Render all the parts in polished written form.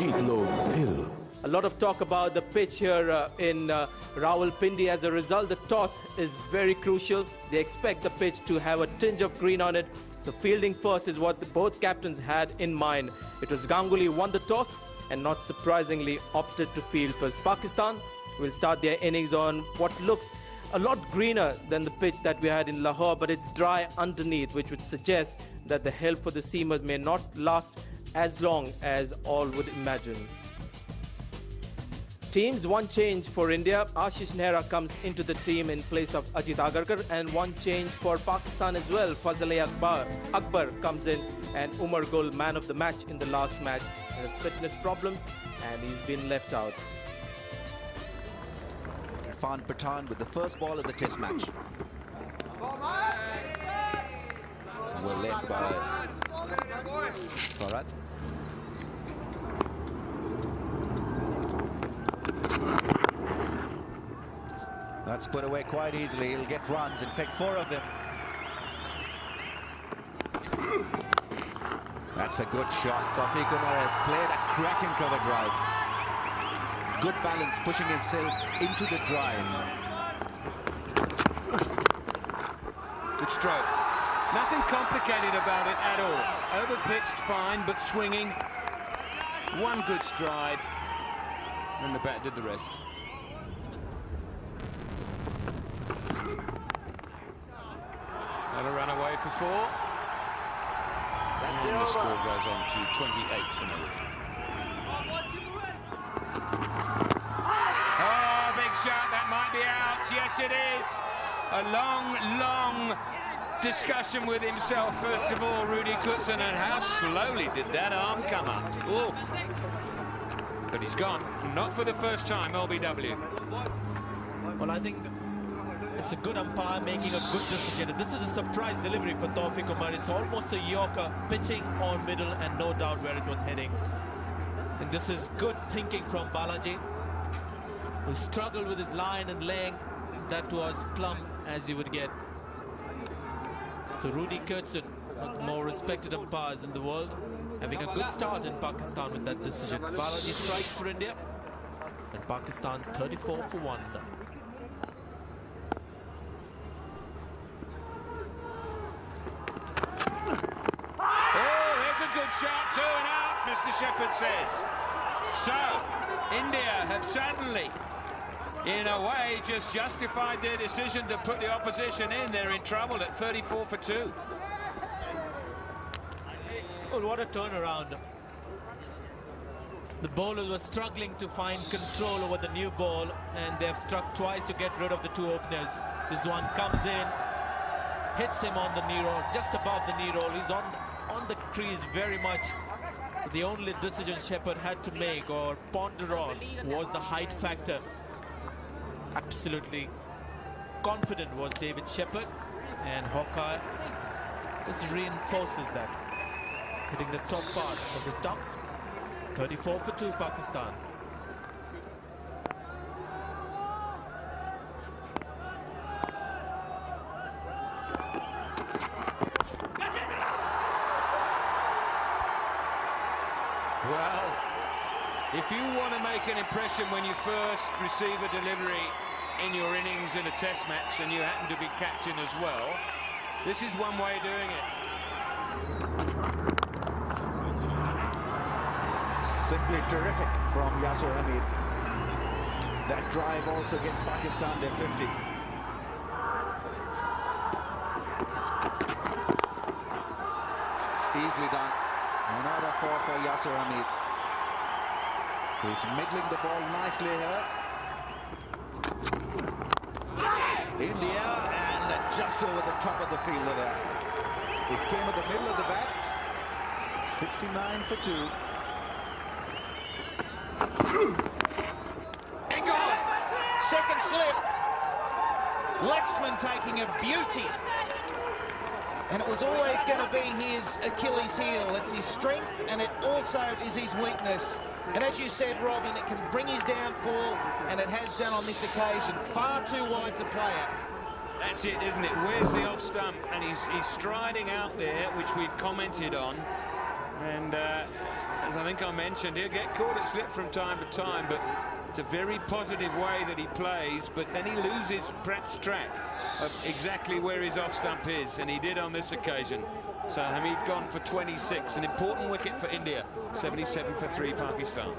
A lot of talk about the pitch here in Rawalpindi. As a result, the toss is very crucial. They expect the pitch to have a tinge of green on it. So fielding first is what both captains had in mind. It was Ganguly who won the toss and not surprisingly opted to field first. Pakistan will start their innings on what looks a lot greener than the pitch that we had in Lahore, but it's dry underneath, which would suggest that the help for the seamers may not last as long as all would imagine. Teams, one change for India. Ashish Nehra comes into the team in place of Ajit Agarkar, and one change for Pakistan as well. Fazl Akbar comes in, and Umar Gul, man of the match in the last match, has fitness problems and he's been left out. Irfan Pathan with the first ball of the test match. We're left by Farad. That's put away quite easily. He'll get runs, in fact 4 of them. That's a good shot. Tawfiq Umar has played a cracking cover drive. Good balance, pushing himself into the drive. Good stroke. Nothing complicated about it at all. Overpitched fine, but swinging. One good stride. And the bat did the rest. Another run away for 4. And the score goes on to 28 for no wicket. Oh, big shot, that might be out. Yes, it is. A long discussion with himself, first of all, Rudy Kutson, and how slowly did that arm come up. Ooh. But he's gone, not for the first time, LBW. Well, I think it's a good umpire making a good decision. This is a surprise delivery for Tawfiq Umar. It's almost a Yorker, pitching on middle and no doubt where it was heading. And this is good thinking from Balaji, who struggled with his line and leg. That was plumb as you would get. So Rudy Kutson, one of the more respected umpires in the world, having a good start in Pakistan with that decision. Balaji strikes for India, and Pakistan 34 for 1. Good shot, 2 and out, Mr. Shepherd says. So, India have suddenly, in a way, just justified their decision to put the opposition in. They're in trouble at 34 for 2. Well, what a turnaround. The bowlers were struggling to find control over the new ball, and they have struck twice to get rid of the 2 openers. This one comes in, hits him on the knee roll, just above the knee roll. He's on the crease very much. The only decision Shepherd had to make or ponder on was the height factor. Absolutely confident was David Shepherd, and Hawkeye just reinforces that, hitting the top part of the stumps. 34 for 2 Pakistan. Well, if you want to make an impression when you first receive a delivery in your innings in a test match and you happen to be captain as well, this is one way of doing it. Simply terrific from Yasir Hamid. That drive also gets Pakistan their 50. Easily done. Another 4 for Yasir Hamid. He's middling the ball nicely here. India, and just over the top of the fielder there. It came at the middle of the bat. 69 for 2. And gone. Second slip. Laxman taking a beauty. And it was always going to be his Achilles heel. It's his strength, and it also is his weakness. And as you said, Robin, it can bring his downfall, and it has done on this occasion. Far too wide to play at. That's it, isn't it? Where's the off stump? And he's striding out there, which we've commented on. And as I think I mentioned, he'll get caught at slip from time to time, but it's a very positive way that he plays, but then he loses perhaps track of exactly where his off stump is, and he did on this occasion. So Hamid gone for 26, an important wicket for India, 77 for 3 Pakistan.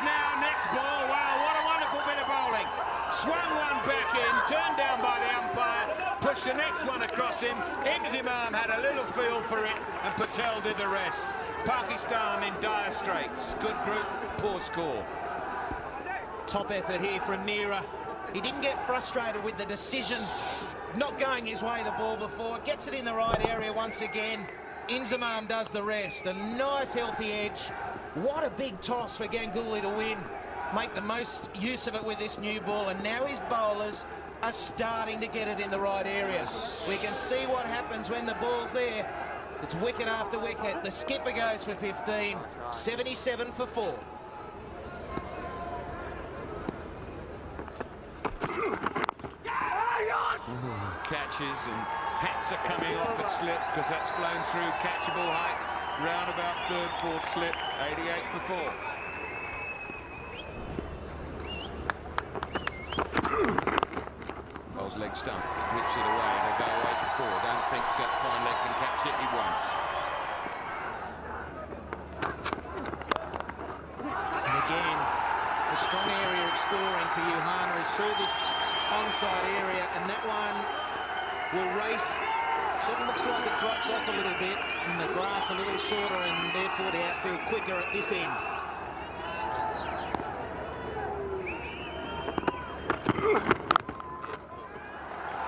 Now next ball. Wow, what a wonderful bit of bowling. Swung one back in, turned down by the umpire, pushed the next one across him. Imam had a little feel for it, and Patel did the rest. Pakistan in dire straits. Good group, poor score. Top effort here from Neera. He didn't get frustrated with the decision not going his way the ball before. Gets it in the right area once again. Inzamam does the rest. A nice healthy edge. What a big toss for Ganguly to win. Make the most use of it with this new ball, and now his bowlers are starting to get it in the right area. We can see what happens when the ball's there. It's wicket after wicket. The skipper goes for 15, 77 for 4. Catches and hats are coming off at slip because that's flown through catchable height. Round about third, fourth slip, 88 for 4. Bowles leg stump, whips it away, they'll go away for 4. Don't think Fine Leg can catch it, he won't. And again, the strong area of scoring for Yuhana is through this onside area, and that one will race. Sort of looks like it drops off a little bit, and the grass a little shorter, and therefore the outfield quicker at this end.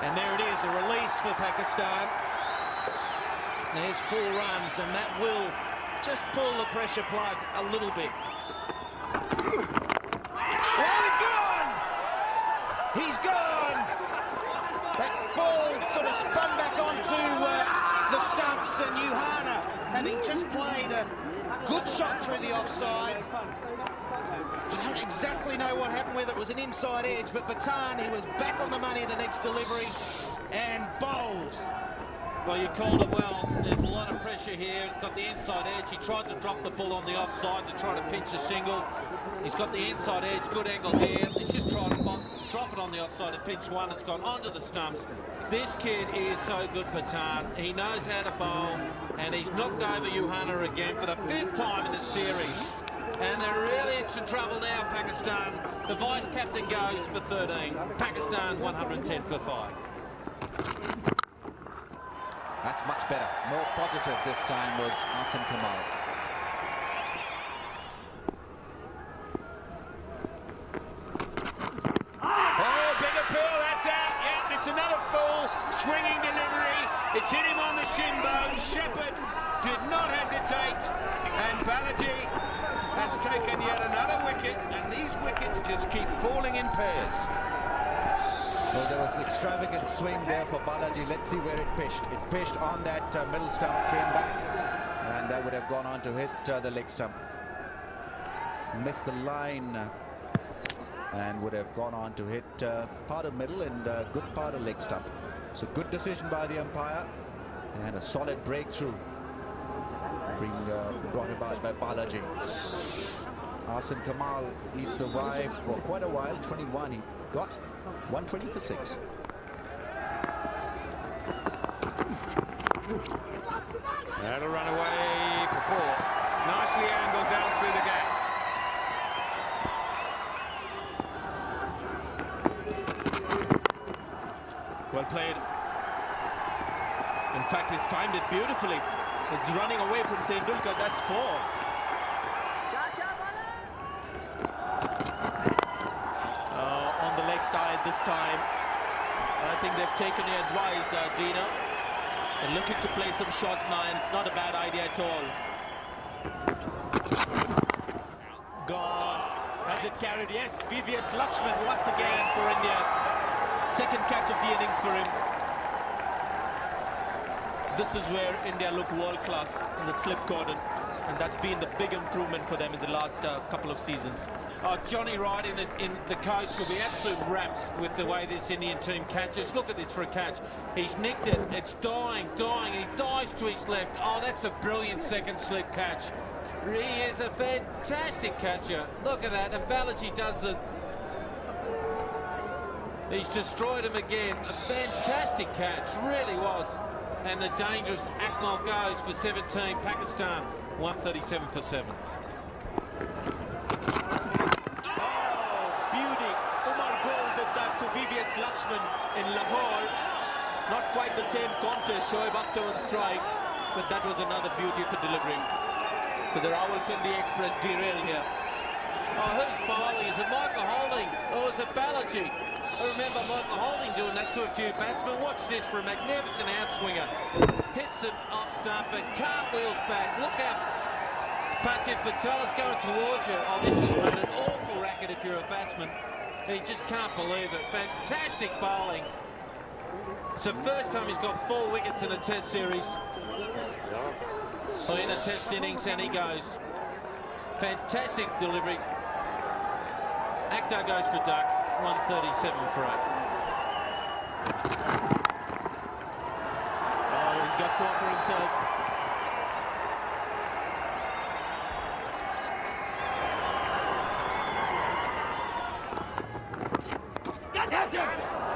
And there it is, a release for Pakistan. There's 4 runs, and that will just pull the pressure plug a little bit. Well, he's gone! He's gone! That ball sort of spun back onto the stumps, and Yuhana, having just played a good shot through the offside. You don't exactly know what happened, whether it was an inside edge, but Batan, he was back on the money the next delivery and bowled. Well, you called it well. There's a lot of pressure here. Got the inside edge. He tried to drop the ball on the offside to try to pinch a single. He's got the inside edge, good angle here. He's just tried to drop it on the offside and pinch one. It's gone onto the stumps. This kid is so good, Patan. He knows how to bowl, and he's knocked over Yuhana again for the 5th time in the series. And they're really into trouble now, Pakistan. The vice-captain goes for 13. Pakistan 110 for 5. That's much better. More positive this time was Asim Kamal. Oh, big appeal, that's out. Yep, it's another full swinging delivery. It's hit him on the shin bone. Shepherd did not hesitate, and Balaji has taken yet another wicket, and these wickets just keep falling in pairs. Well, there was an extravagant swing there for Balaji. Let's see where it pitched. It pitched on that middle stump, came back, and that would have gone on to hit the leg stump. Missed the line and would have gone on to hit part of middle and good part of leg stump. So good decision by the umpire, and a solid breakthrough being brought about by Balaji. Asim Kamal, he survived for quite a while. 21, he got 120 for 6. That'll run away for 4. Nicely angled down through the gap. Well played. In fact, he's timed it beautifully. It's running away from Tendulkar. That's 4. On the leg side this time. I think they've taken the advice, Dina. They're looking to play some shots now, and it's not a bad idea at all. Gone. Has it carried? Yes, VVS Lakshman once again for India. Second catch of the innings for him. This is where India look world class in the slip cordon. and that's been the big improvement for them in the last couple of seasons. Johnny Wright in the coach will be absolutely wrapped with the way this Indian team catches. Look at this for a catch. He's nicked it. It's dying, and he dives to his left. Oh, that's a brilliant second slip catch. He is a fantastic catcher. Look at that. And Balaji does the... He's destroyed him again. A fantastic catch, really was. And the dangerous Akmal goes for 17. Pakistan, 137 for 7. To VVS Lakshman in Lahore. Not quite the same contest, Shoaib Akhtar on strike, but that was another beauty for delivering. So the Rawalpindi Express derailed here. Oh, who's bowling? Is it Michael Holding or is it Balaji? I remember Michael Holding doing that to a few batsmen. Watch this for a magnificent outswinger. Hits it off stump and cartwheels back. Look out. Patrick Patel is going towards you. Oh, this has made an awful racket if you're a batsman. He just can't believe it. Fantastic bowling. It's the first time he's got 4 wickets in a test series. In a test innings, and he goes. Fantastic delivery. Akhtar goes for duck. 137 for 8. Oh, he's got 4 for himself.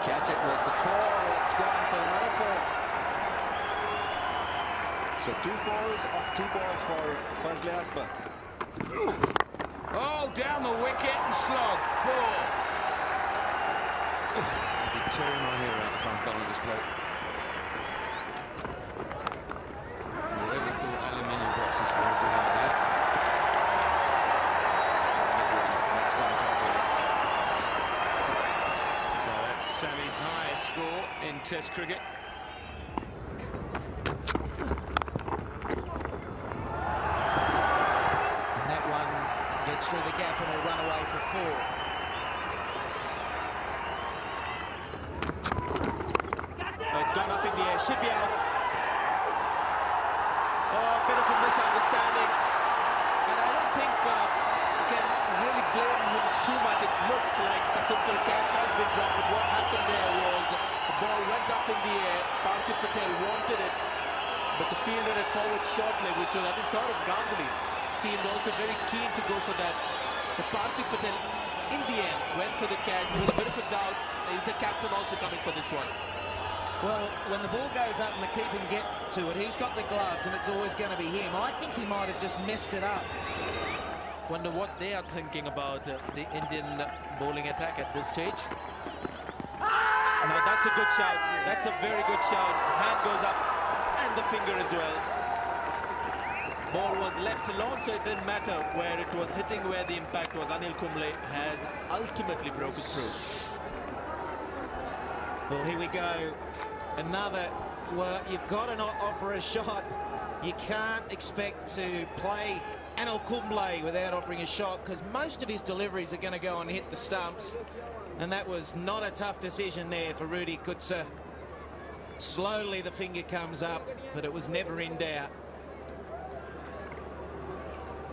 Catch it was the call. It's gone for another 4. So 2 fours off 2 balls for Fazle Akbar. Oh, down the wicket and slog. 4. I'd be tearing my hair out if I was bowling this bloke. Whoever thought aluminium boxes were a good idea? That's gone for 4. So that's Sammy's highest score in Test cricket. And that one gets through the gap and will run away for 4. Oh, it's gone up in the air, should be out. Oh, a bit of a misunderstanding. And I don't think you can really blame him too much. It looks like a simple catch has been dropped, but what happened there was the ball went up in the air. Parthiv Patel wanted it, but the fielder had forward short leg, which was, I think, Saurav Ganguly seemed also very keen to go for that. But Parthiv Patel, in the end, went for the catch with a bit of a doubt. Is the captain also coming for this one? Well, when the ball goes up and the keeper can get to it, he's got the gloves and it's always going to be him. I think he might have just messed it up. Wonder what they are thinking about the Indian bowling attack at this stage. No, that's a good shout. That's a very good shout. Hand goes up and the finger as well. Ball was left alone, so it didn't matter where it was hitting, where the impact was. Anil Kumble has ultimately broken through. Well, here we go. Another, well, you've got to not offer a shot. You can't expect to play Anil Kumble without offering a shot, because most of his deliveries are going to go and hit the stumps. And that was not a tough decision there for Rudy Kutsa. Slowly the finger comes up, but it was never in doubt.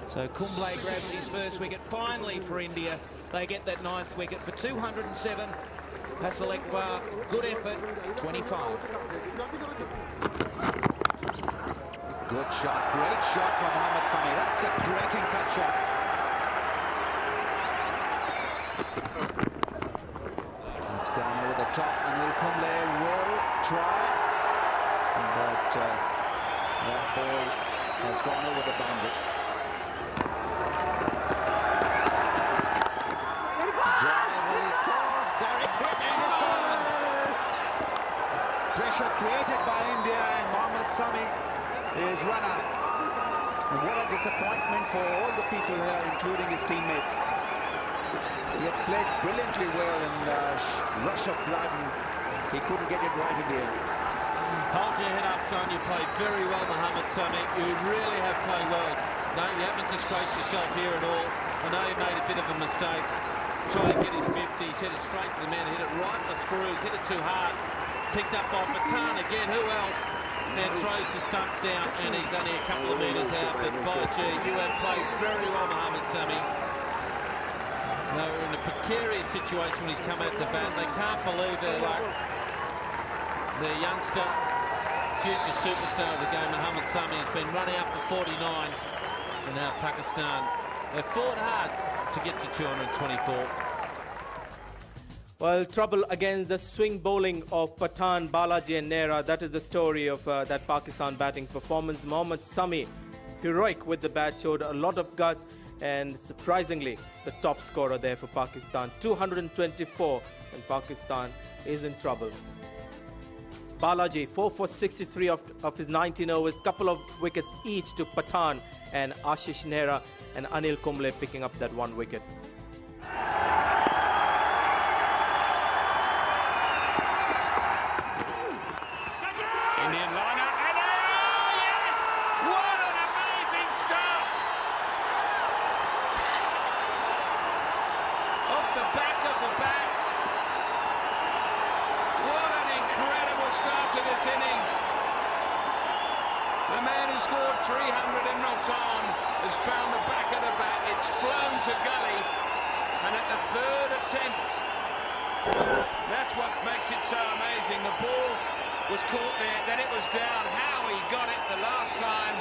So Kumble grabs his first wicket finally for India. They get that 9th wicket for 207. Fazle Akbar, good effort, 25. Good shot, great shot from Mohammad Sami. That's a cracking cut shot. It's gone over the top. Anil Kumble will try, but that ball has gone over the boundary. Pressure created by India, and Mohammad Sami is run out. And what a disappointment for all the people here, including his teammates. He had played brilliantly well in rush of blood, and he couldn't get it right in the end. Hold your head up, son. You played very well, Mohammad Sami. You really have played well. No, you haven't disgraced yourself here at all. I know you made a bit of a mistake. Try to get his 50s, hit it straight to the man, hit it right in the screws, hit it too hard. Picked up by Patan again. Who else? And throws the stumps down, and he's only a couple of metres out. But by gee, you have played very well, Mohamed Sami. They were in a precarious situation when he's come out the bat. They can't believe their luck. Their youngster, future superstar of the game, Mohamed Sami, has been running up for 49. And now Pakistan, they fought hard to get to 224. Well, trouble against the swing bowling of Pathan, Balaji and Nehra. That is the story of that Pakistan batting performance. Mohamed Sami, heroic with the bat, showed a lot of guts, and surprisingly, the top scorer there for Pakistan. 224, and Pakistan is in trouble. Balaji, 4 for 63 of his 19 overs, couple of wickets each to Pathan and Ashish Nehra, and Anil Kumble picking up that 1 wicket. Indian liner, and oh yes! What an amazing start! Off the back of the bat. What an incredible start to this innings. The man who scored 300 in Multan has found the back of the bat. It's flown to gully, and at the 3rd attempt, that's what makes it so amazing. The ball was caught there, then it was down. How he got it the last time,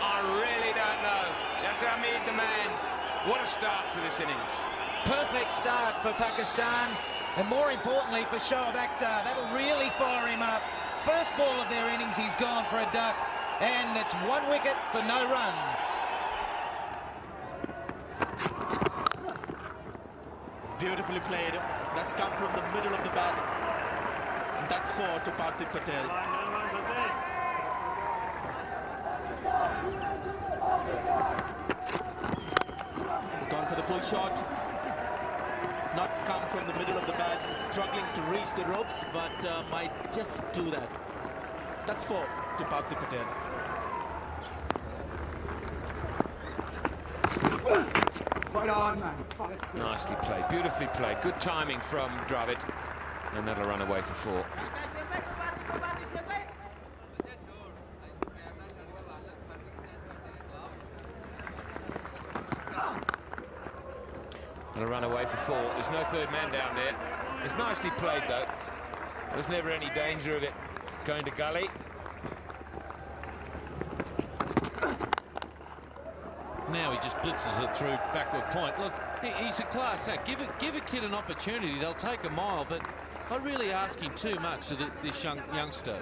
I really don't know. That's Hamid the man. What a start to this innings. Perfect start for Pakistan, and more importantly for Shoaib Akhtar. That'll really fire him up. First ball of their innings, he's gone for a duck, and it's 1 wicket for no runs. Beautifully played. That's come from the middle of the bat. And that's 4 to Parthiv Patel. He's gone for the pull shot. It's not come from the middle of the bat. It's struggling to reach the ropes, but might just do that. That's 4 to Parthiv Patel. Nicely played, beautifully played. Good timing from Dravid, and that'll run away for 4. That'll run away for 4. There's no third man down there. It's nicely played though. There's never any danger of it going to gully. Now he just blitzes it through backward point. Look, he's a class act. Give a kid an opportunity, they'll take a mile, but not really asking too much to this youngster.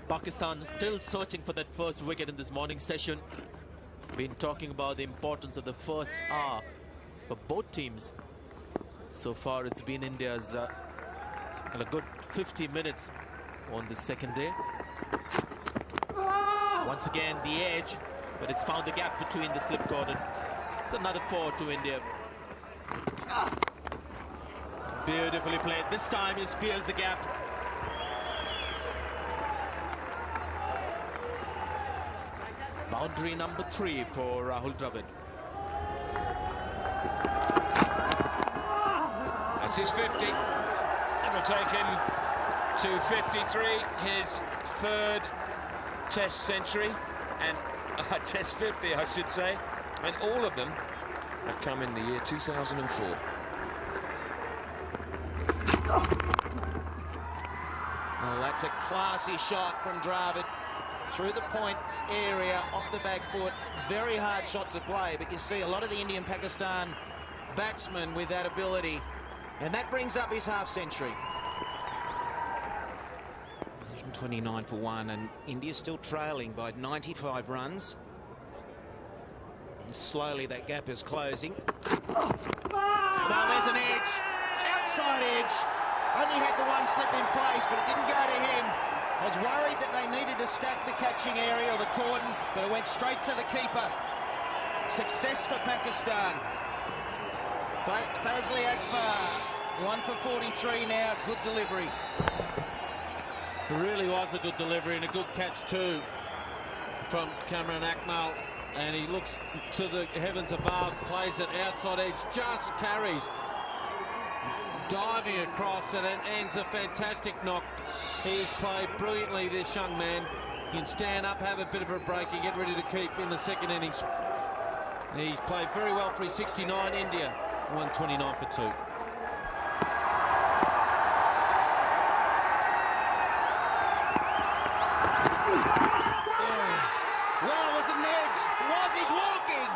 Pakistan still searching for that first wicket in this morning session. Been talking about the importance of the first hour for both teams. So far it's been India's a good 50 minutes on the second day. Once again the edge, but it's found the gap between the slip cordon. It's another 4 to India. Beautifully played. This time he spears the gap. Boundary number 3 for Rahul Dravid. That's his 50. It'll take him to 53, his 3rd Test century, and Test 50, I should say, and all of them have come in the year 2004. Oh, that's a classy shot from Dravid through the point area, off the back foot. Very hard shot to play, but you see a lot of the Indian-Pakistan batsmen with that ability, and that brings up his half-century. 129 for 1, and India's still trailing by 95 runs. And slowly that gap is closing. Well, there's an edge, outside edge. Only had the one slip in place, but it didn't go to him. I was worried that they needed to stack the catching area or the cordon, but it went straight to the keeper. Success for Pakistan. Fazli Akbar, 1 for 43 now. Good delivery. It really was a good delivery and a good catch too from Cameron Akmal, and he looks to the heavens above, plays it outside edge, just carries. diving across, and it ends a fantastic knock. He's played brilliantly, this young man. You can stand up, have a bit of a break, and get ready to keep in the second innings. He's played very well for his 69. India 129 for 2. Well, it was an edge. He's walking.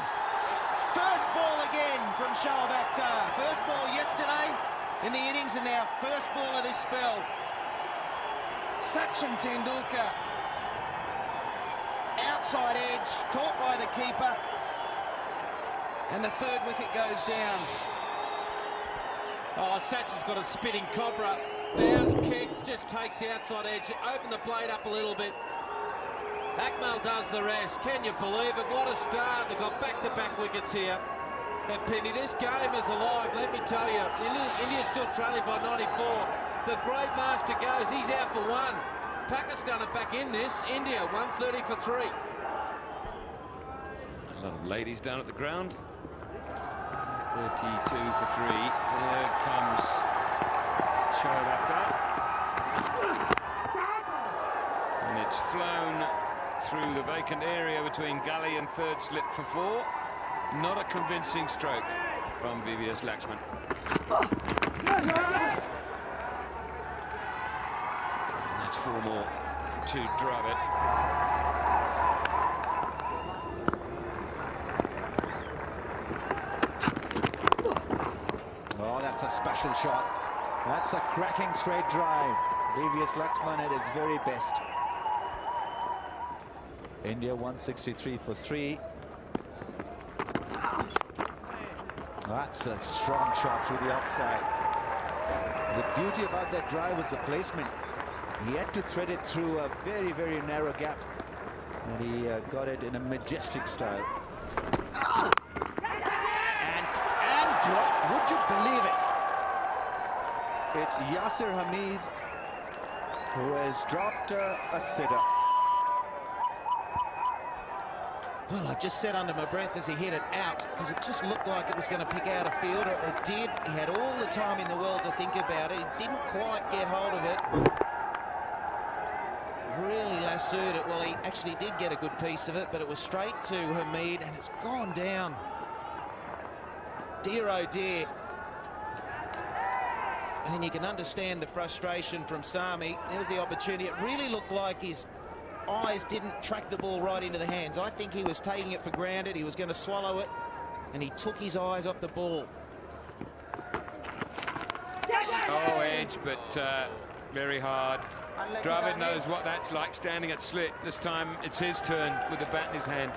First ball again from Shoaib Akhtar. First ball yesterday in the innings, and now first ball of this spell. Sachin Tendulkar. Outside edge, caught by the keeper. And the third wicket goes down. Oh, Sachin's got a spinning cobra. Bounce kick, just takes the outside edge. Open the blade up a little bit. Akmal does the rest. Can you believe it? What a start. They've got back-to-back wickets here. And Penny, this game is alive, let me tell you. India's still trailing by 94. The great master goes. He's out for 1. Pakistan are back in this. India 130 for 3. A lot of ladies down at the ground. 32 for 3. There comes Shoaib Akhtar. And it's flown through the vacant area between gully and third slip for 4. Not a convincing stroke from VVS Lakshman. And that's 4 more to Dravid. Oh, that's a special shot. That's a cracking straight drive. VVS Lakshman at his very best. India 163 for 3. That's a strong shot through the offside. The beauty about that drive was the placement. He had to thread it through a very, very narrow gap. And he got it in a majestic style. And drop. Would you believe it? It's Yasir Hamid who has dropped a sitter. Well, I just said under my breath as he hit it out, because it just looked like it was going to pick out a fielder. It did. He had all the time in the world to think about it. He didn't quite get hold of it. Really lassoed it. Well, he actually did get a good piece of it, but it was straight to Hamid, and it's gone down. Dear, oh dear. And you can understand the frustration from Sami. There's the opportunity. It really looked like his eyes didn't track the ball right into the hands. I think he was taking it for granted. He was going to swallow it, and he took his eyes off the ball. Oh, edge, but very hard. Dravid knows what that's like, standing at slit. This time it's his turn with the bat in his hand.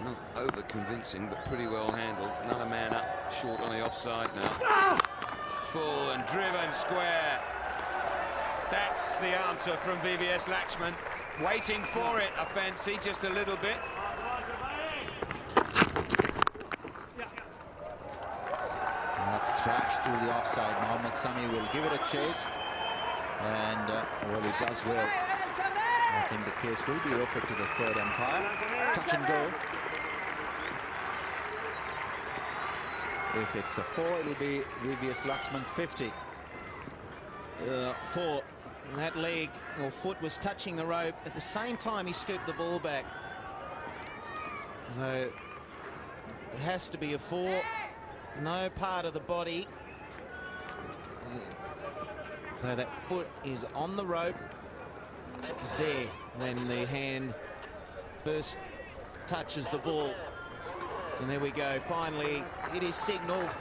Not over convincing, but pretty well handled. Another man up short on the offside now. Full and driven square. That's the answer from VVS Lakshman. Waiting for it, I fancy, just a little bit. That's thrashed through the offside. Mohammad Sami will give it a chase. And, well, he does well. I think the case will be referred to the third umpire. Touch and go. If it's a 4, it'll be VVS Lakshman's 50. 4. That leg or foot was touching the rope. At the same time, he scooped the ball back. So it has to be a 4. No part of the body. So that foot is on the rope. There. Then the hand first touches the ball. And there we go. Finally, it is signalled.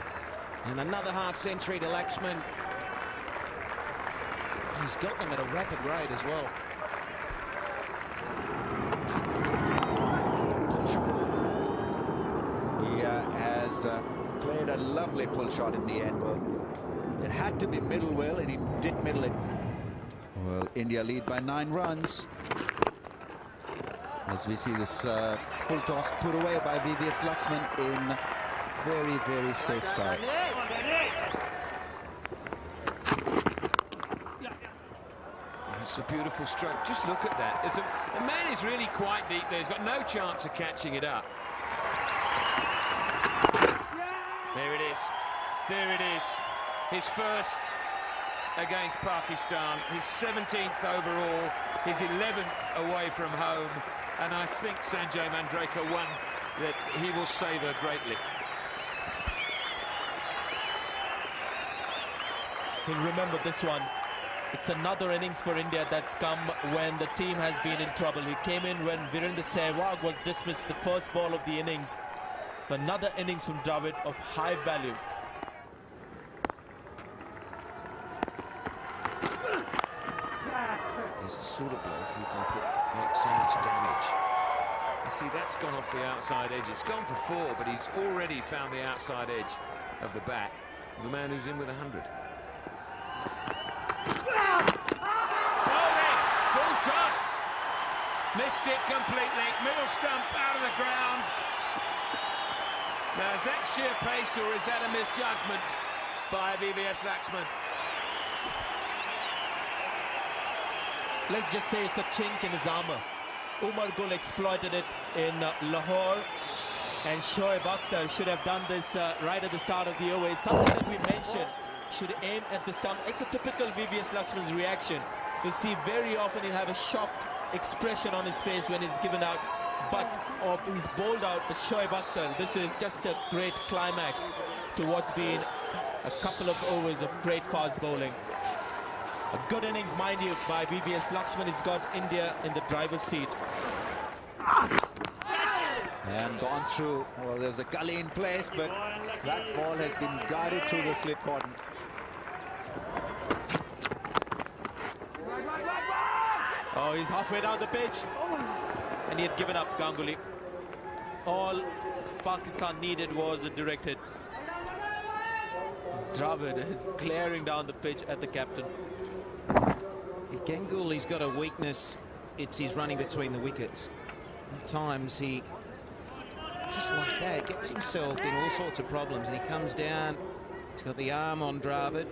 And another half century to Lakshman. He's got them at a rapid rate as well. Pull shot. He has played a lovely pull shot in the end. Well, it had to be middle well, and he did middle it. Well, India lead by 9 runs. As we see this full toss put away by VVS Lakshman in very, very safe style. It's a beautiful stroke. Just look at that. The man is really quite deep there. He's got no chance of catching it up. There it is. There it is. His first against Pakistan, his 17th overall, his 11th away from home, and I think Sanjay Manjrekar one that he will savour greatly. He'll remember this one. It's another innings for India that's come when the team has been in trouble. He came in when Virender Sehwag was dismissed, the first ball of the innings. Another innings from Dravid of high value. He's the sort of bloke who can make so much damage. You see, that's gone off the outside edge. It's gone for 4, but he's already found the outside edge of the bat. The man who's in with 100. Bowling, full toss. Missed it completely. Middle stump out of the ground. Now, is that sheer pace or is that a misjudgment by VVS Laxman? Let's just say it's a chink in his armour. Umar Gul exploited it in Lahore, and Shoaib Akhtar should have done this right at the start of the over. It's something that we mentioned. Should aim at the stump. It's a typical VVS Laxman's reaction. You'll see very often he'll have a shocked expression on his face when he's given out, but he's bowled out the Shoaib Akhtar. This is just a great climax to what's been a couple of overs of great fast bowling. A good innings, mind you, by VVS Laxman. It's got India in the driver's seat. And gone through. Well, there's a gully in place, but that ball has been guided through the slip cordon. Oh, he's halfway down the pitch. And he had given up, Ganguly. All Pakistan needed was a direct hit. Dravid is glaring down the pitch at the captain. If Ganguly's got a weakness, it's his running between the wickets. At times he, just like that, gets himself in all sorts of problems, and he comes down, he's got the arm on Dravid.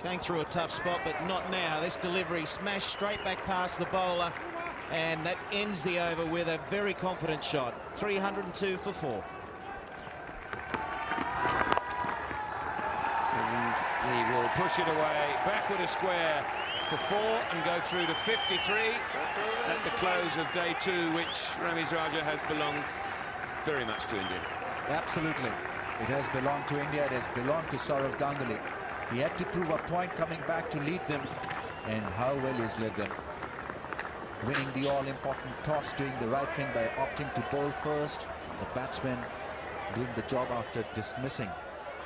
Going through a tough spot, but not now. This delivery smashed straight back past the bowler, and that ends the over with a very confident shot. 302 for 4. He will push it away, backward a square for 4 and go through to 53 at the close of day 2, which Ramiz Raja has belonged very much to India. Absolutely. It has belonged to India. It has belonged to Sourav Ganguly. He had to prove a point coming back to lead them, and how well he's led them. Winning the all-important toss, doing the right thing by opting to bowl first. The batsman doing the job after dismissing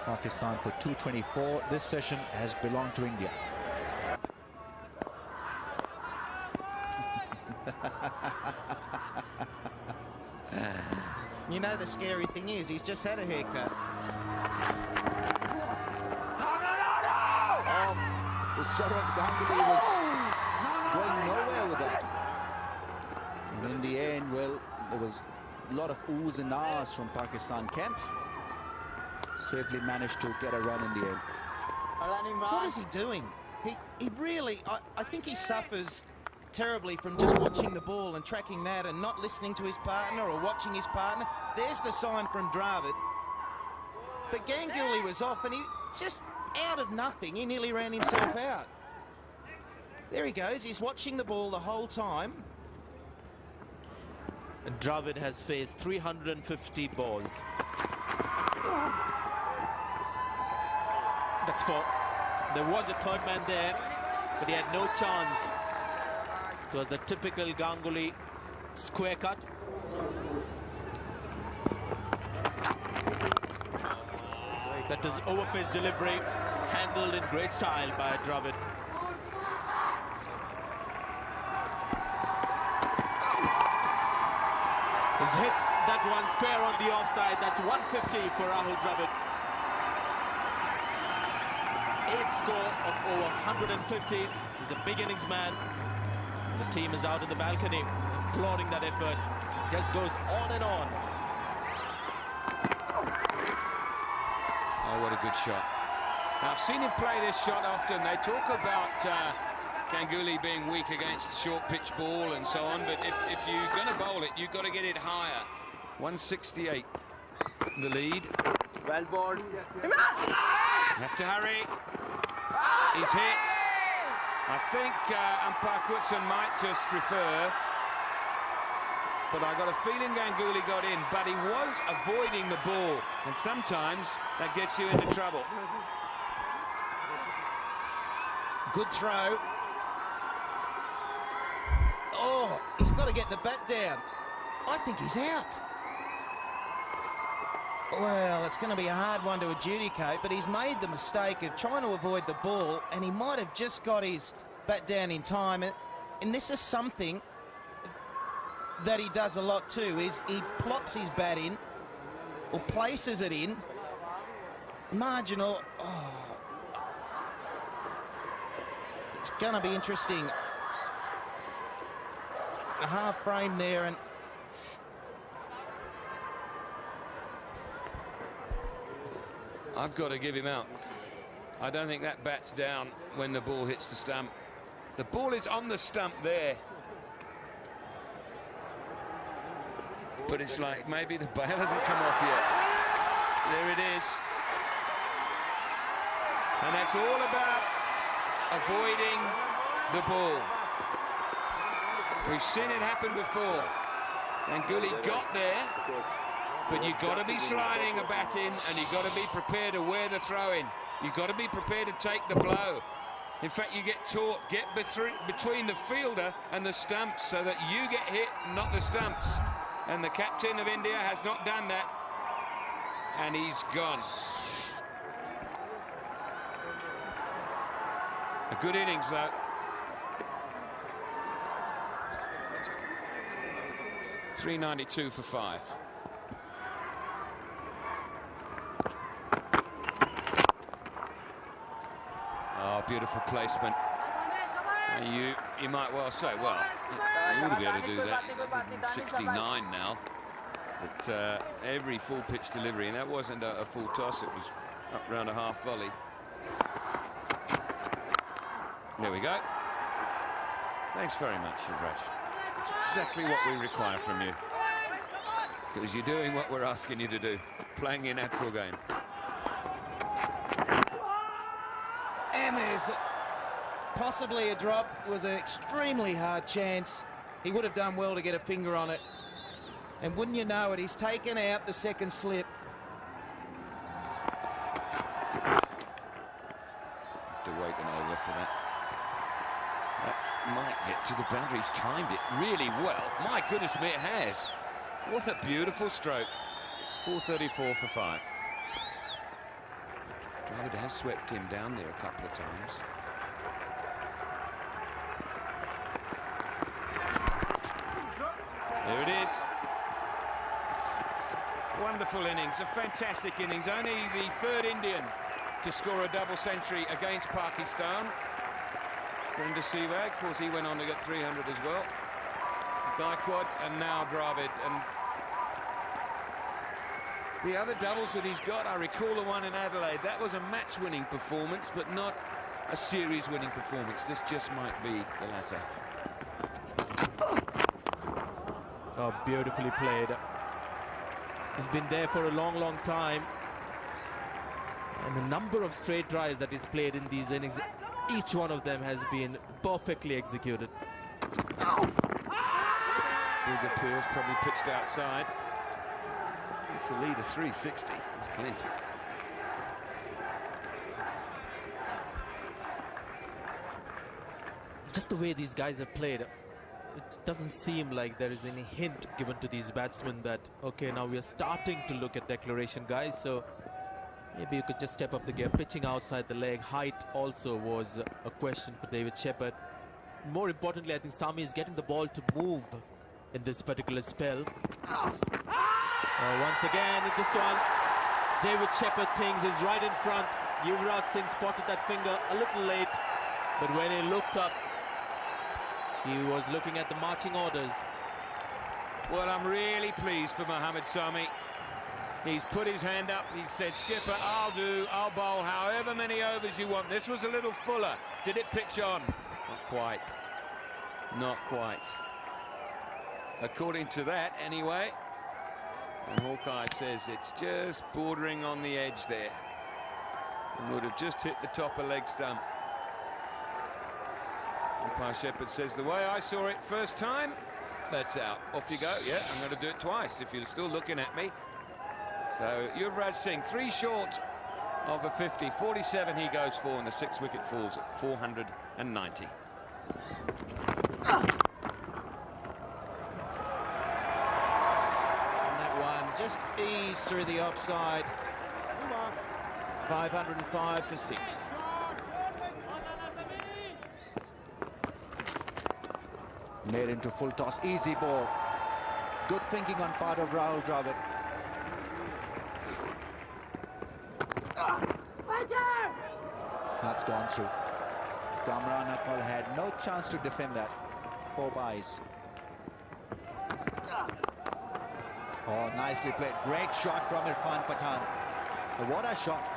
Pakistan for 224. This session has belonged to India. You know, the scary thing is, he's just had a haircut. Sourav Ganguly was going nowhere with that. And in the end, well, there was a lot of oohs and ahs from Pakistan camp. Safely managed to get a run in the end. What is he doing? He really, I think he suffers terribly from just watching the ball and tracking that and not listening to his partner or watching his partner. There's the sign from Dravid. But Ganguly was off, and he just, out of nothing, he nearly ran himself out. There he goes. He's watching the ball the whole time. And Dravid has faced 350 balls. That's 4. There was a third man there, but he had no chance. It was the typical Ganguly square cut. That was over-pitch delivery, handled in great style by Dravid. He's hit that one square on the offside. That's 150 for Rahul Dravid. 8th score of over 150. He's a big innings man. The team is out in the balcony, applauding that effort. Just goes on and on. Oh, what a good shot. Now, I've seen him play this shot often. They talk about Ganguly being weak against short pitch ball and so on, but if you're going to bowl it, you've got to get it higher. 168. the lead. Well balled. Have to hurry. He's hit. I think umpire Kutsun might just refer, but I got a feeling Ganguly got in, but he was avoiding the ball, and sometimes that gets you into trouble. Good throw. Oh, he's got to get the bat down. I think he's out. Well, it's going to be a hard one to adjudicate, but he's made the mistake of trying to avoid the ball, and he might have just got his bat down in time. And this is something that he does a lot too, is he plops his bat in, or places it in. Marginal. Oh. It's going to be interesting. A half frame there, and I've got to give him out. I don't think that bat's down when the ball hits the stump. The ball is on the stump there. But it's like maybe the bail hasn't come off yet. There it is. And that's all about avoiding the ball. We've seen it happen before. And Ganguly got there, but you've got to be sliding a bat in, and you've got to be prepared to wear the throw in. You've got to be prepared to take the blow. In fact, you get taught, get between the fielder and the stumps so that you get hit, not the stumps. And the captain of India has not done that, and he's gone. A good innings, though. .392 for 5. Oh, beautiful placement. You might well say, well, you ought to be able to do that. 69 now. But every full pitch delivery, and that wasn't a full toss, it was up round a half volley. There we go. Thanks very much, Yuvresh. It's exactly what we require from you. Because you're doing what we're asking you to do, playing your natural game. And there's possibly a drop. Was an extremely hard chance. He would have done well to get a finger on it. And wouldn't you know it, he's taken out the second slip. Have to wait an over for that. That might get to the boundary. He's timed it really well. My goodness me, it has. What a beautiful stroke. 434 for 5. Dravid has swept him down there a couple of times. There it is. Wonderful innings, a fantastic innings. Only the third Indian to score a double century against Pakistan. Brenda Sehwag, of course, he went on to get 300 as well. Gaikwad and now Dravid. And the other doubles that he's got, I recall the one in Adelaide. That was a match-winning performance, but not a series-winning performance. This just might be the latter. Oh, beautifully played. He's been there for a long, long time. And the number of straight drives that he's played in these innings, each one of them has been perfectly executed. Bigger Pierce probably pitched outside. It's a lead of 360. It's plenty. Just the way these guys have played, it doesn't seem like there is any hint given to these batsmen that, okay, now we are starting to look at declaration, guys, so maybe you could just step up the gear. Pitching outside the leg, height also was a question for David Shepherd. More importantly, I think Sami is getting the ball to move in this particular spell. Once again, this one, David Shepherd thinks he's right in front. Yuvraj Singh spotted that finger a little late, but when he looked up, he was looking at the marching orders. Well, I'm really pleased for Mohammad Sami. He's put his hand up. He said, skipper, I'll bowl however many overs you want. This was a little fuller. Did it pitch on? Not quite. Not quite. According to that, anyway. And Hawkeye says it's just bordering on the edge there. And would have just hit the top of leg stump. Umpire Shepherd says, the way I saw it first time, that's out. Off you go. Yeah, I'm going to do it twice if you're still looking at me. So Yuvraj Singh, 3 short of a 50. 47 he goes for, and the 6-wicket falls at 490. Just ease through the offside. 505 for 6. Made into full toss, easy ball. Good thinking on part of Rahul Dravid. That's gone through. Kamran Akmal had no chance to defend that. 4 byes. Oh, nicely played. Great shot from Irfan Pathan. What a shot.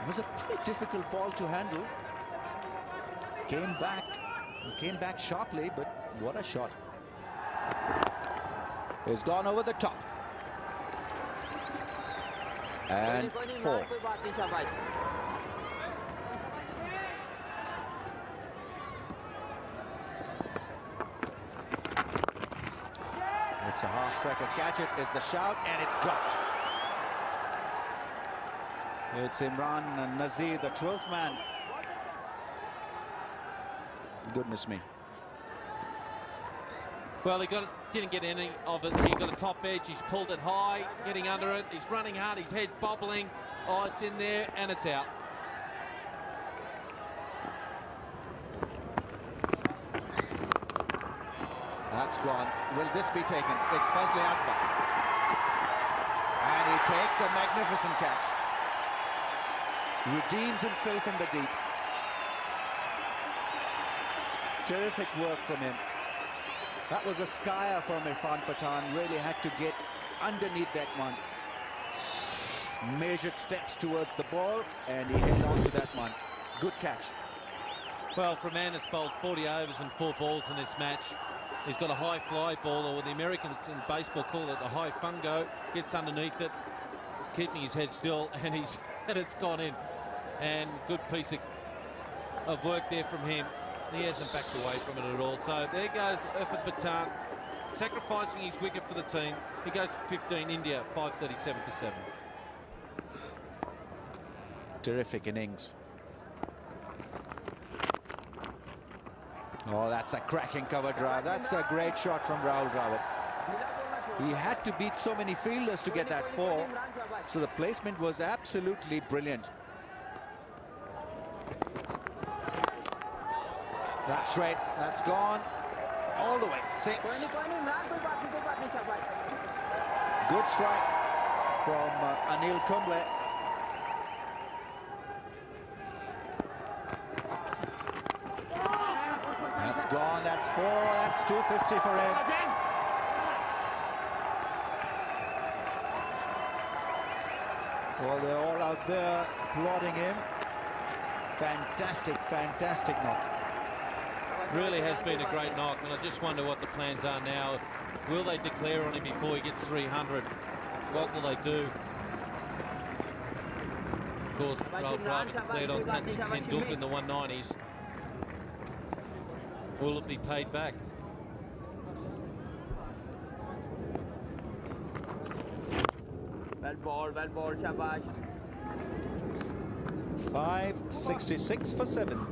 It was a pretty difficult ball to handle. Came back sharply, but what a shot. It's gone over the top. And 4. It's a half-tracker. Catch it is the shout, and it's dropped. It's Imran Nazir, the 12th man. Goodness me. Well, didn't get any of it. He got a top edge. He's pulled it high, getting under it. He's running hard. His head's bobbling. Oh, it's in there, and it's out. That's gone. Will this be taken? It's Fazli Akbar. And he takes a magnificent catch. Redeems himself in the deep. Terrific work from him. That was a skyer from Irfan Pathan. Really had to get underneath that one. Measured steps towards the ball, and he held on to that one. Good catch. Well, for a man that's bowled 40 overs and 4 balls in this match, he's got a high fly ball, or the Americans in baseball call it a high fungo. Gets underneath it, keeping his head still, and it's gone in. And good piece of work there from him. He hasn't backed away from it at all. So there goes Irfan Pathan, sacrificing his wicket for the team. He goes to 15, India, 537 for 7. Terrific innings. Oh, that's a cracking cover drive. That's a great shot from Rahul Dravid. He had to beat so many fielders to get that 4. So the placement was absolutely brilliant. That's straight. That's gone all the way. 6. Good strike from Anil Kumble. That's gone. That's 4. That's 250 for him. Well, they're all out there applauding him. Fantastic, fantastic knock. Really has been a great knock, and I just wonder what the plans are now. Will they declare on him before he gets 300? What will they do? Of course, Rahul Dravid declared on Sachin Tendulkar in the 190s. Will it be paid back? Well ball, Shabash. 566 for 7.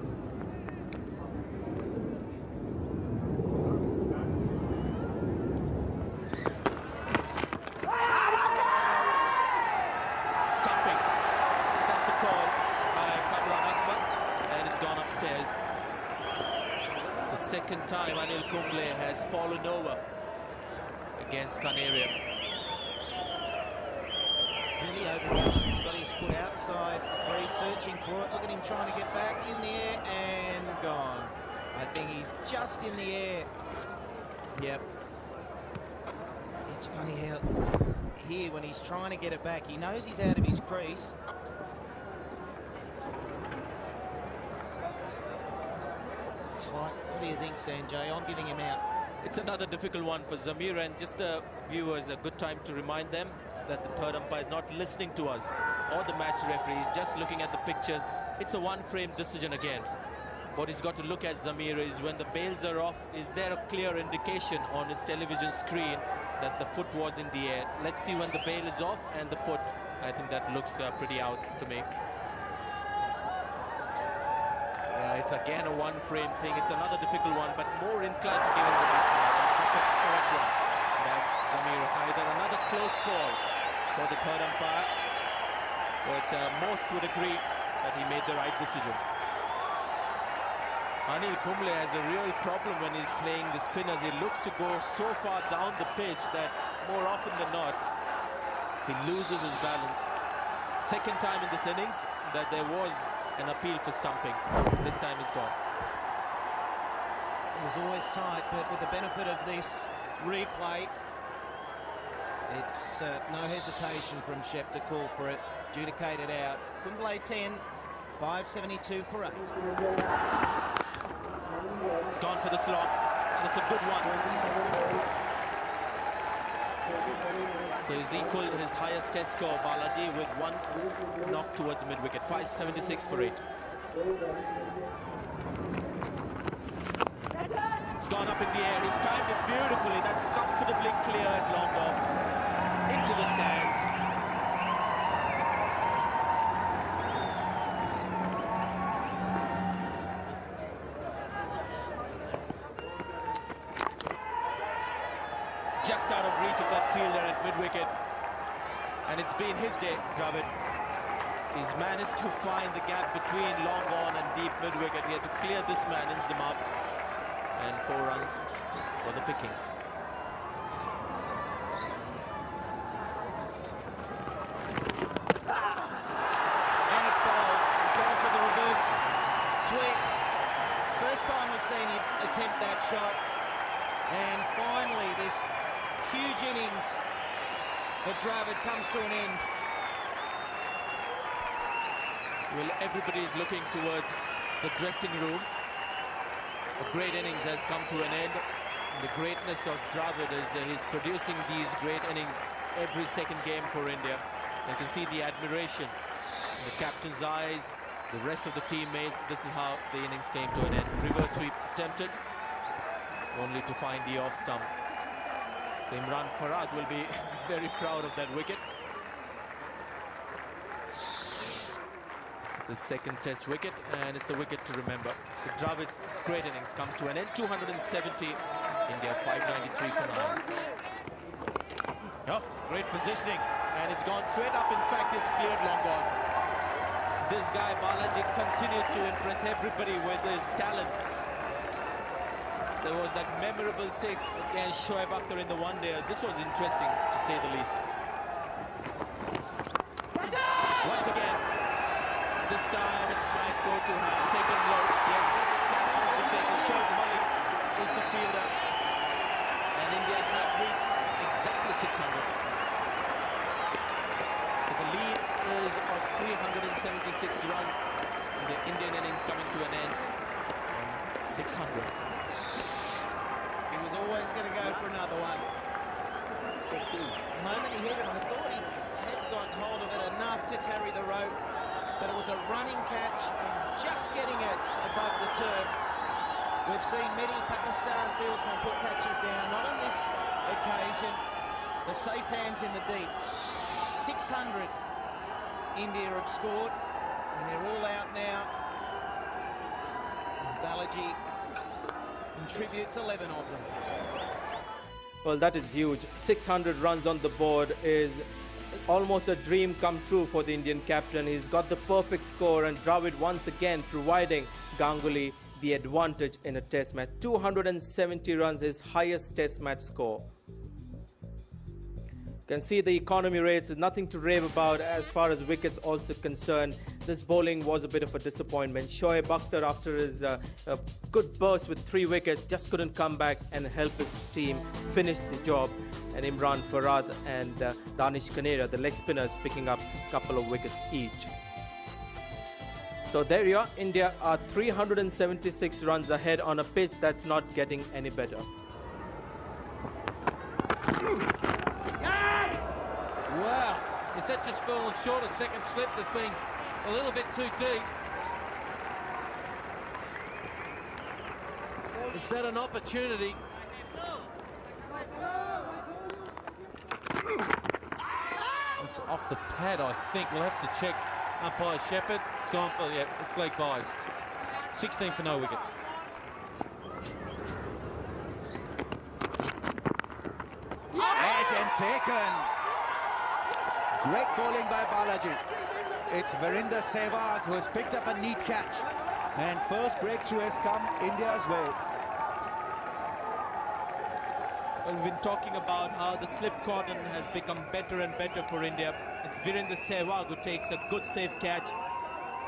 Second time Anil Kumble has fallen over against Canarium. Really overruns, got his foot outside the crease, searching for it. Look at him trying to get back in the air and gone. I think he's just in the air. Yep. It's funny how here when he's trying to get it back, he knows he's out of his crease. Tight. What do you think, Sanjay? I'm giving him out. It's another difficult one for Zamir, and just the viewers, a good time to remind them that the third umpire is not listening to us or the match referee. He's just looking at the pictures. It's a one-frame decision again. What he's got to look at, Zamir, is when the bails are off, is there a clear indication on his television screen that the foot was in the air? Let's see when the bail is off and the foot. I think that looks pretty out to me. Yeah, it's again a one-frame thing. It's another difficult one, but more inclined to give him the batsman. That's a correct one. That Zamir Haider, another close call for the third umpire, but most would agree that he made the right decision. Anil Kumble has a real problem when he's playing the spinners. He looks to go so far down the pitch that more often than not, he loses his balance. Second time in this innings that there was an appeal for stumping. This time is gone. It was always tight, but with the benefit of this replay, it's no hesitation from Shep to call for it. Adjudicated out. Kumble 10, 572 for 8. It's gone for the slot, and it's a good one. So he's equaled his highest test score, Balaji, with one knock towards mid-wicket. 576 for 8. It's gone up in the air. He's timed it beautifully. That's comfortably cleared long off into the stands. Just out of reach of that fielder at mid-wicket. And it's been his day, Dravid. He's managed to find the gap between long on and deep mid-wicket. He had to clear this man in Zimab. And 4 runs for the picking. And it's bowled. He's gone for the reverse sweep. First time we've seen him attempt that shot. And finally, this huge innings that Dravid comes to an end. Well, everybody is looking towards the dressing room. A great innings has come to an end. The greatness of Dravid is he's producing these great innings every second game for India. You can see the admiration in the captain's eyes, the rest of the teammates. This is how the innings came to an end. Reverse sweep attempted, only to find the off stump. So Imran Farad will be very proud of that wicket. It's his second test wicket, and it's a wicket to remember. So Dravid's great innings comes to an end. 270, India 593 for 9. Oh, great positioning, and it's gone straight up. In fact, it's cleared long on. This guy, Balaji, continues to impress everybody with his talent. There was that memorable 6 against Shoaib Akhtar in the one-day. This was interesting, to say the least. Once again, this time it might go to have taken low. Yes, catch has been taken. Shoaib Malik is the fielder. And India have reached exactly 600. So the lead is of 376 runs. And the Indian innings coming to an end on 600. He was always going to go for another one. The moment he hit it, I thought he had got hold of it enough to carry the rope, but it was a running catch and just getting it above the turf. We've seen many Pakistan fieldsmen put catches down, not on this occasion. The safe hands in the deep. 600 India have scored, and they're all out now. Balaji contributes 11 of them. Well, that is huge. 600 runs on the board is almost a dream come true for the Indian captain. He's got the perfect score, and Dravid once again providing Ganguly the advantage in a test match. 270 runs, his highest test match score. You can see the economy rates, there's nothing to rave about as far as wickets also concerned. This bowling was a bit of a disappointment. Shoaib Akhtar, after his good burst with 3 wickets, just couldn't come back and help his team finish the job. And Imran Farad and Danish Kanera, the leg spinners, picking up a couple of wickets each. So there you are, India are 376 runs ahead on a pitch that's not getting any better. Wow, is that just fallen short? A second slip that's been a little bit too deep. Is that an opportunity? It's off the pad, I think. We'll have to check. Umpire Shepherd. It's gone for, yeah, it's leg byes. 16 for no wicket. Edge and taken. Great bowling by Balaji. It's Virender Sehwag who has picked up a neat catch. And first breakthrough has come India's way. Well, we've been talking about how the slip cordon has become better and better for India. It's Virender Sehwag who takes a good safe catch,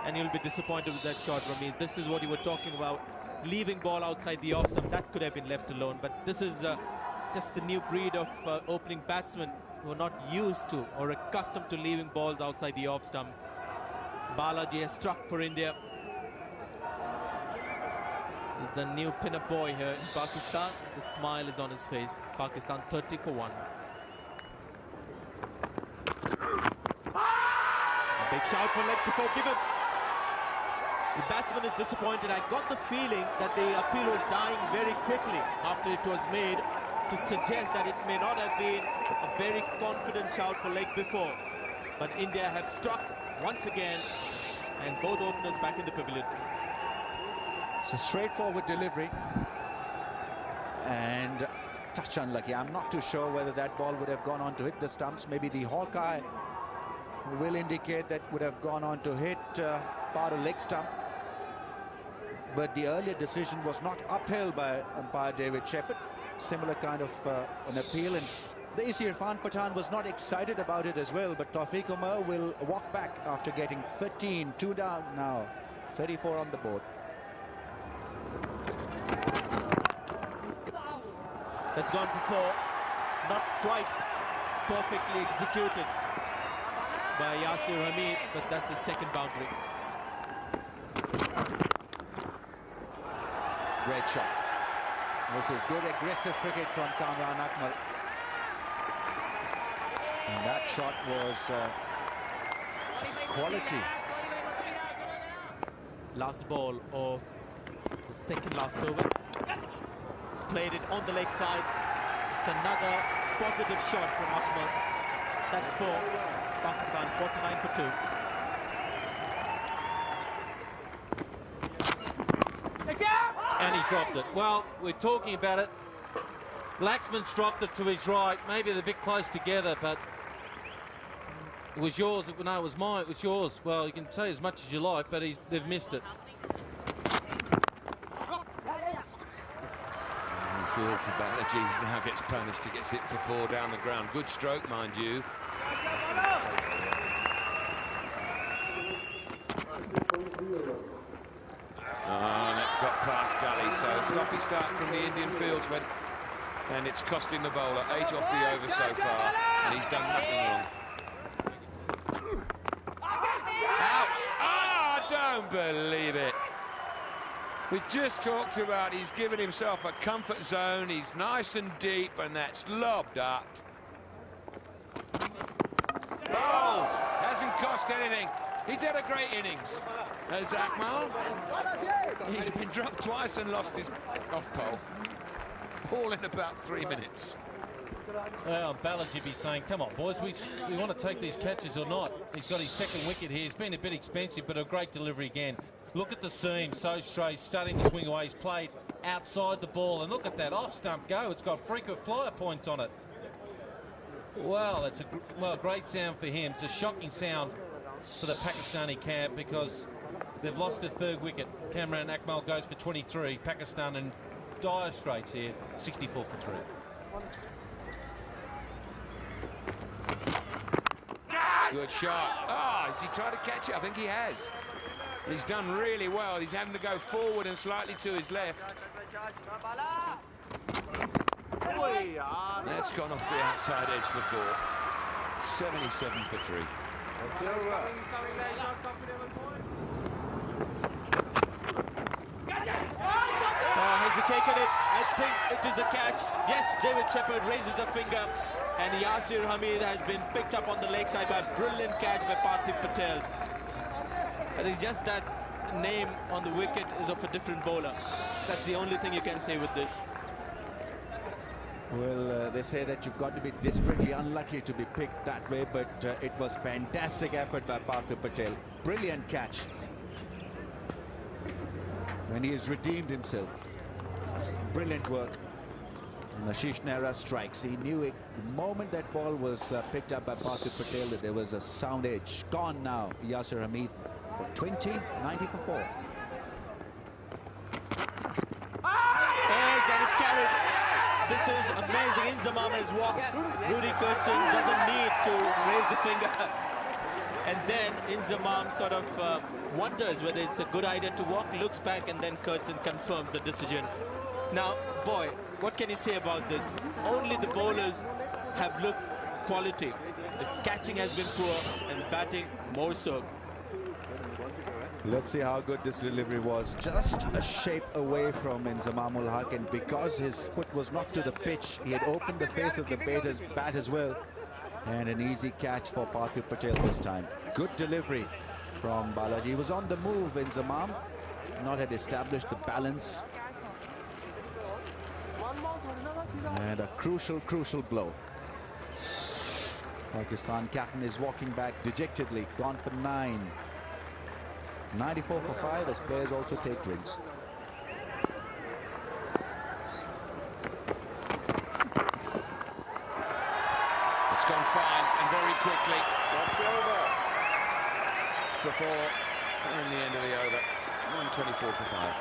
and you'll be disappointed with that shot, Rami. This is what you were talking about, leaving ball outside the off stump. That could have been left alone, but this is just the new breed of opening batsmen who are not used to or accustomed to leaving balls outside the off stump. Balaji has struck for India. He's the new pin-up boy here in Pakistan. The smile is on his face. Pakistan 30 for 1. A big shout for leg before given. The batsman is disappointed. I got the feeling that the appeal was dying very quickly after it was made, to suggest that it may not have been a very confident shout for leg before. But India have struck once again, and both openers back in the pavilion. It's a straightforward delivery and touch unlucky. I'm not too sure whether that ball would have gone on to hit the stumps. Maybe the Hawkeye will indicate that would have gone on to hit part of leg stump. But the earlier decision was not upheld by umpire David Shepherd. Similar kind of an appeal, and the Irfan Pathan was not excited about it as well. But Taufiq Umar will walk back after getting 13, 2 down now, 34 on the board. That's gone for 4. Not quite perfectly executed by Yasir Hamid, but that's the second boundary. Great shot. This is good aggressive cricket from Kamran Akmal. And that shot was quality. Last ball of the second last over. He's played it on the leg side. It's another positive shot from Akmal. That's 4. Pakistan 49 for 2. And he's dropped it. Well, we're talking about it. Laxman's dropped it to his right. Maybe they're a bit close together, but it was yours. No, it was mine. It was yours. Well, you can say as much as you like, but they've missed it. He feels for Balaji now gets punished. He gets hit for 4 down the ground. Good stroke, mind you. And it's got past gully, so sloppy start from the Indian fields, and it's costing the bowler 8 off the over so far, and he's done nothing wrong. Out! Ah, don't believe it. We just talked about he's given himself a comfort zone. He's nice and deep, and that's lobbed up. Bowled! Hasn't cost anything. He's had a great innings. There's Akmal. He's been dropped twice and lost his off pole. All in about 3 minutes. Well, Balaji be saying, come on, boys, we want to take these catches or not. He's got his second wicket here. He's been a bit expensive, but a great delivery again. Look at the seam, so straight, starting to swing away. He's played outside the ball, and look at that off-stump go. It's got frequent flyer points on it. Well, it's a great sound for him. It's a shocking sound for the Pakistani camp because they've lost their 3rd wicket. Kamran Akmal goes for 23. Pakistan in dire straits here, 64 for 3. Good shot. Ah, has he tried to catch it? I think he has. He's done really well. He's having to go forward and slightly to his left. That's gone off the outside edge for 4. 77 for 3. taken it? I think it is a catch. Yes, David Shepherd raises the finger, and Yasir Hamid has been picked up on the leg side by a brilliant catch by Parthiv Patel. I think just that name on the wicket is of a different bowler. That's the only thing you can say with this. Well, they say that you've got to be desperately unlucky to be picked that way, but it was fantastic effort by Parthiv Patel. Brilliant catch. And he has redeemed himself. Brilliant work. And Ashish Nehra strikes. He knew it the moment that ball was picked up by Parthiv Patel that there was a sound edge. Gone now, Yasir Hamid for 20, 90 for 4. And it's carried. This is amazing. Inzamam has walked. Rudy Kurtzen doesn't need to raise the finger. And then Inzamam sort of wonders whether it's a good idea to walk, looks back, and then Kurtzen confirms the decision. Now, boy, what can you say about this? Only the bowlers have looked quality. The catching has been poor and batting more so. Let's see how good this delivery was. Just a shape away from Inzamam ul Haq, and because his foot was not to the pitch, he had opened the face of the bat as well. And an easy catch for Parthiv Patel this time. Good delivery from Balaji. He was on the move, Inzamam. Not had established the balance. And a crucial blow. Pakistan captain is walking back dejectedly. Gone for 9. 94 for 5 as players also take drinks. It's gone fine and very quickly. That's over. For 4 and the end of the over. 124 for 5.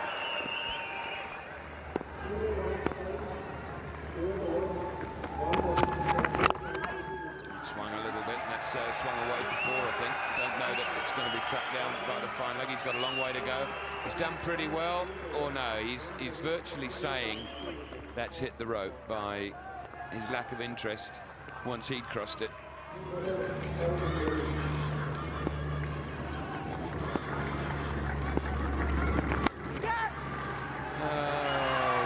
Swung a little bit, and that's swung away for 4, I think. Don't know that it's going to be tracked down by the fine leg. He's got a long way to go. He's done pretty well, or no, he's virtually saying that's hit the rope by his lack of interest once he'd crossed it.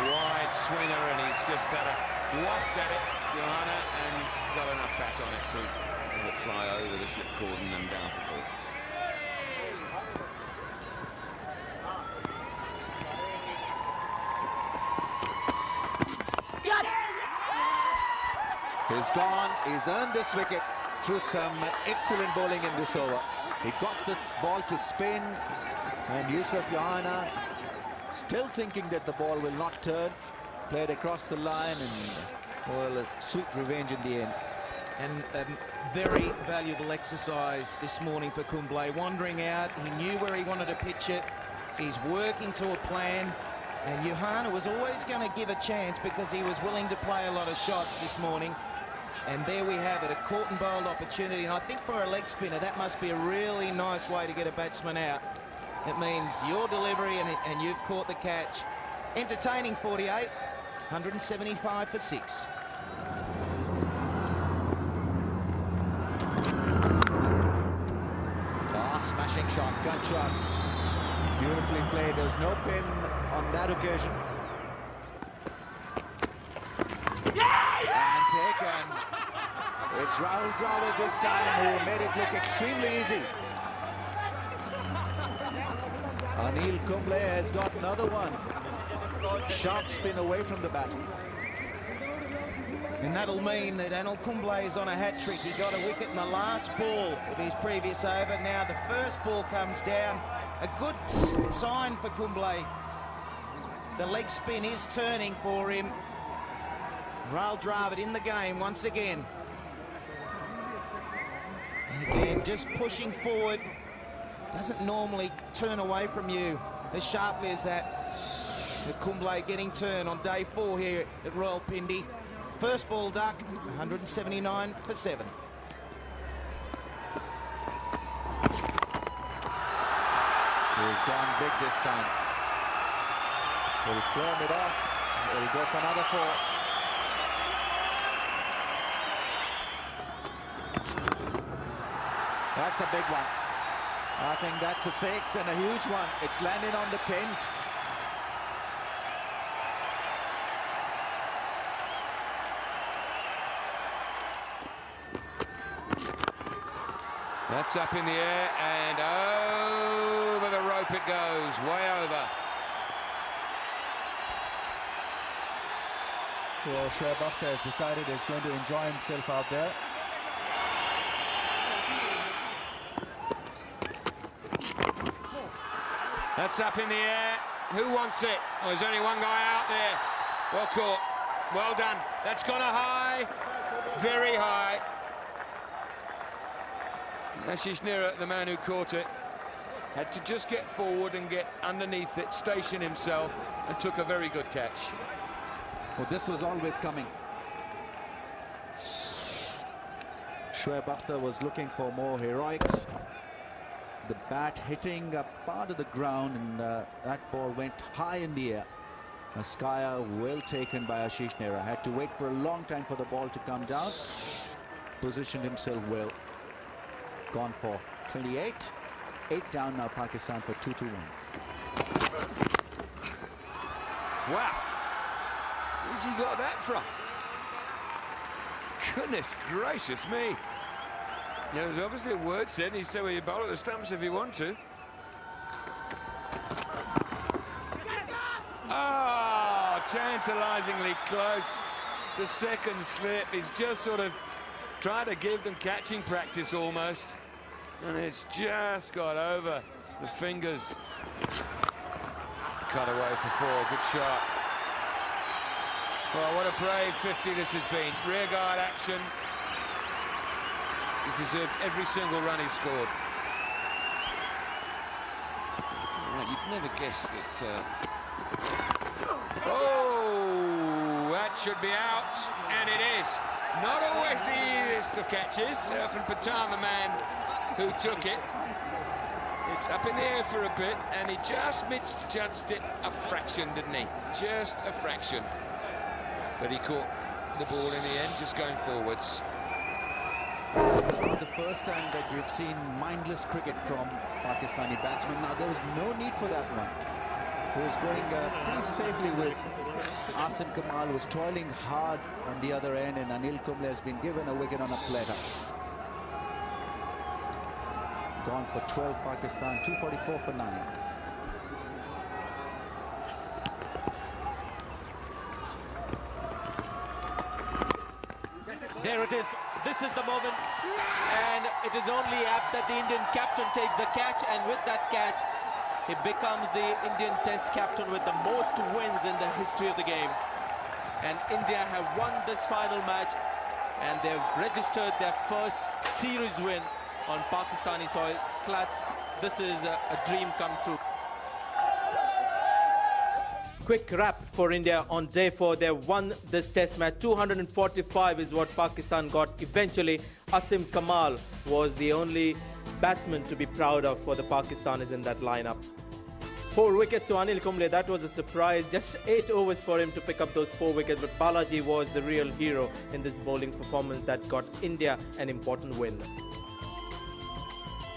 Wide swinger, and he's just had a waft at it, Johanna, and got enough bat on it to let it fly over the slip cordon and down for 4. He's gone. He's earned this wicket through some excellent bowling in this over. He got the ball to spin, and Yusuf Johanna, still thinking that the ball will not turn, played across the line, and well, a sweet revenge in the end. And a very valuable exercise this morning for Kumble. Wandering out, he knew where he wanted to pitch it. He's working to a plan. And Johanna was always going to give a chance because he was willing to play a lot of shots this morning. And there we have it, a caught and bowled opportunity. And I think for a leg spinner, that must be a really nice way to get a batsman out. It means your delivery and you've caught the catch. Entertaining 48, 175 for 6. Smashing shot, gun shot. Beautifully played. There was no pin on that occasion. And taken. It's Rahul Dravid this time who made it look extremely easy. Anil Kumble has got another one. Sharp spin away from the bat. And that'll mean that Anil Kumble is on a hat-trick. He got a wicket in the last ball of his previous over. Now the first ball comes down. A good sign for Kumble. The leg spin is turning for him. Rahul Dravid in the game once again. And again, just pushing forward. Doesn't normally turn away from you as sharply as that. With Kumble getting turn on day 4 here at Royal Pindi. First ball duck, 179 for 7. He's gone big this time. He'll climb it off. He'll go for another 4. That's a big one. I think that's a 6 and a huge one. It's landing on the tent. That's up in the air and over the rope it goes, way over. Well, Shoaib Akhtar has decided he's going to enjoy himself out there. That's up in the air. Who wants it? Oh, there's only one guy out there. Well caught. Well done. That's gone high. Very high. Ashish Nehra, the man who caught it, had to just get forward and get underneath it, station himself, and took a very good catch. Well, this was always coming. Shoaib Akhtar was looking for more heroics. The bat hitting a part of the ground, and that ball went high in the air. A skyer well taken by Ashish Nehra. Had to wait for a long time for the ball to come down. Positioned himself well. Gone for 28. 8 down now, Pakistan for 2-1. Wow. Where's he got that from? Goodness gracious me. Yeah, there's obviously a word said. He said, well, you bowl at the stumps if you want to. Oh, tantalisingly close to second slip. He's just sort of tried to give them catching practice almost. And it's just got over the fingers. Cut away for 4. Good shot. Well, what a brave 50 this has been. Rearguard action. He's deserved every single run he's scored. You'd never guess that. Oh, that should be out, and it is. Not always the easiest of catches. Irfan Pathan, the man who took it. It's up in the air for a bit, and he just misjudged it a fraction, didn't he? Just a fraction. But he caught the ball in the end, just going forwards. This is not the first time that we've seen mindless cricket from Pakistani batsmen. Now, there was no need for that one. He was going pretty safely with Asim Kamal, who was toiling hard on the other end, and Anil Kumble has been given a wicket on a platter. Gone for 12, Pakistan, 244 for 9. There it is. This is the moment, and it is only apt that the Indian captain takes the catch, and with that catch, he becomes the Indian Test captain with the most wins in the history of the game. And India have won this final match, and they've registered their first series win on Pakistani soil. Slats, this is a dream come true. Quick wrap for India on day 4. They won this test match. 245 is what Pakistan got eventually. Asim Kamal was the only batsman to be proud of for the Pakistanis in that lineup. 4 wickets to Anil Kumble. That was a surprise. Just 8 overs for him to pick up those 4 wickets. But Balaji was the real hero in this bowling performance that got India an important win.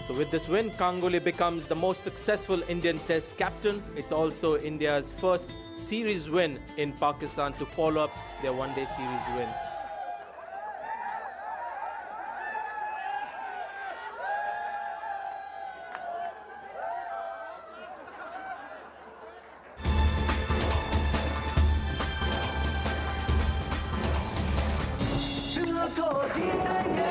So with this win, Ganguly becomes the most successful Indian Test captain. It's also India's first series win in Pakistan to follow up their one-day series win. दिल को जीतेंगे